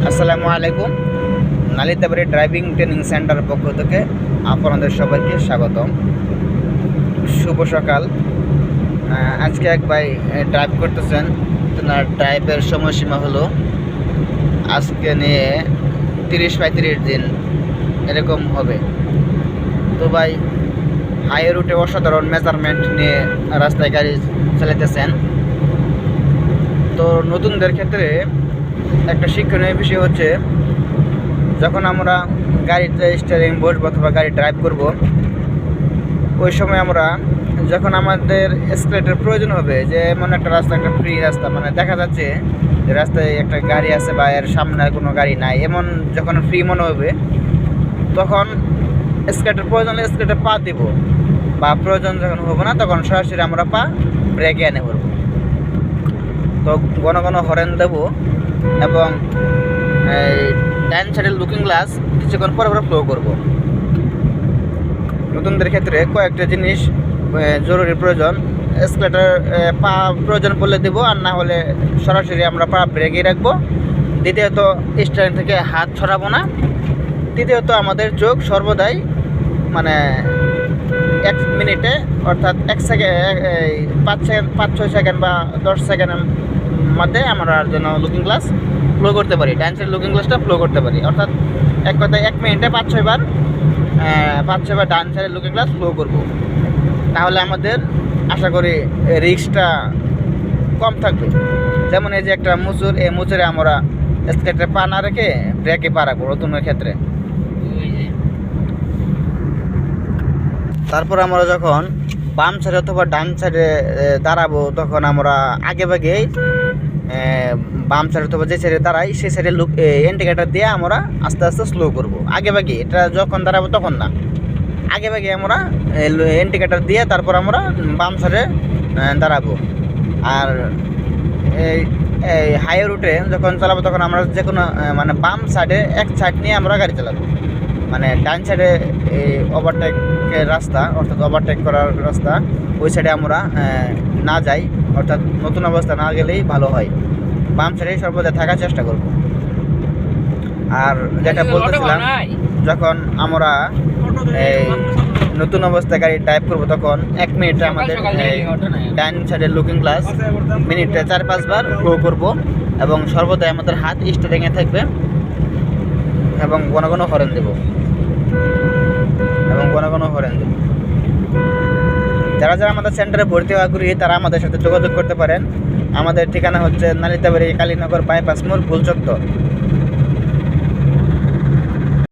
আসসালামু আলাইকুম। Nalitabari driving training centre পক্ষ থেকে আপনাদের সবাইকে স্বাগতম। শুভ সকাল। আজকে এক ভাই ড্রাইভ করতেছেন, তার ড্রাইভের সময়সীমা হলো আজকে নিয়ে 30-35 দিন এরকম হবে। তো ভাই হাই রুটে অসাধারণ মেজারমেন্ট নিয়ে রাস্তায় গাড়ি চালাতেছেন। তো নতুনদের ক্ষেত্রে একটা শিক্ষণীয় বিষয় হচ্ছে, যখন আমরা গাড়িতে স্টিয়ারিং বসবো অথবা গাড়ি ড্রাইভ করব, ওই সময় আমরা যখন আমাদের এসকেলেটর প্রয়োজন হবে, যে এমন একটা রাস্তা, একটা ফ্রি রাস্তা, মানে দেখা যাচ্ছে যে রাস্তায় একটা গাড়ি আছে বা এর সামনে কোনো গাড়ি নাই, এমন যখন ফ্রি মনে হবে, তখন এসকেলেটর প্রয়োজন এসকেলেটর পা দিব, বা প্রয়োজন যখন হবে না তখন সরাসরি আমরা পা ব্রেকে এনে পড়বো। তো ঘন ঘন হরেন দেবো এবং এই ডান সাইডের লুকিং গ্লাস কিছুক্ষণ পরে পরে ফ্লো করবো। নতুনদের ক্ষেত্রে কয়েকটা জিনিস জরুরি প্রয়োজন। এসকেলেটর পা প্রয়োজন পড়লে দেবো, আর না হলে সরাসরি আমরা পা ব্রেকে রাখবো। দ্বিতীয়ত স্টিয়ারিং থেকে হাত ছড়াবো না। তৃতীয়ত আমাদের চোখ সর্বদাই মানে 1 মিনিটে অর্থাৎ 1 সেকেন্ড 5-6 সেকেন্ড বা 10 সেকেন্ডের মধ্যে আমরা যেন লুকিং গ্লাস ফ্লো করতে পারি, ডান সাইড লুকিং গ্লাসটা ফ্লো করতে পারি। অর্থাৎ এক কথায় 1 মিনিটে 5-6 বার ডান সাইডের লুকিং গ্লাস ফ্লো করব। তাহলে আমাদের আশা করি রিস্কটা কম থাকবে। যেমন এই যে একটা মুচুর, এই মুচুরে আমরা স্কেটে পা না রেখে ব্রেকে পা রাখবো নতুনের ক্ষেত্রে। তারপর আমরা যখন বাম সাইডে অথবা ডান সাইডে দাঁড়াবো, তখন আমরা আগে ভাগেই বাম সাইড অথবা যে সাইডে দাঁড়াই সেই সাইডে ইন্ডিকেটার দিয়ে আমরা আস্তে আস্তে স্লো করব। আগে ভাগে এটা যখন দাঁড়াবো তখন না, আগে ভাগে আমরা ইন্ডিকেটার দিয়ে তারপর আমরা বাম সাইডে দাঁড়াবো। আর এই হাই রুটে যখন চালাবো তখন আমরা যে কোনো মানে বাম সাইডে এক সাইড নিয়ে আমরা গাড়ি চালাবো। মানে ডান সাইডে এই ওভারটেকের রাস্তা, অর্থাৎ ওভারটেক করার রাস্তা, ওই সাইডে আমরা না যাই, অর্থাৎ নতুন অবস্থা না গেলেই ভালো হয়। বাম সাইডে সর্বদা থাকার চেষ্টা করব। আর যেটা বলতেছিলাম, যখন আমরা এই নতুন অবস্থায় গাড়ি ড্রাইভ করবো তখন 1 মিনিটে আমাদের ডান সাইডের লুকিং গ্লাস মিনিটে 4-5 বার ফ্লো করবো এবং সর্বদাই আমাদের হাত স্টিয়ারিংয়ে থাকবে এবং ঘন ঘন হরেন দেব। যারা যারা আমাদের সেন্টারে ভর্তি হওয়া আগ্রহী তারা আমাদের সাথে যোগাযোগ করতে পারেন। আমাদের ঠিকানা হচ্ছে নালিতাবাড়ি কালীনগর বাইপাস মোড়, ফুলচত্বর।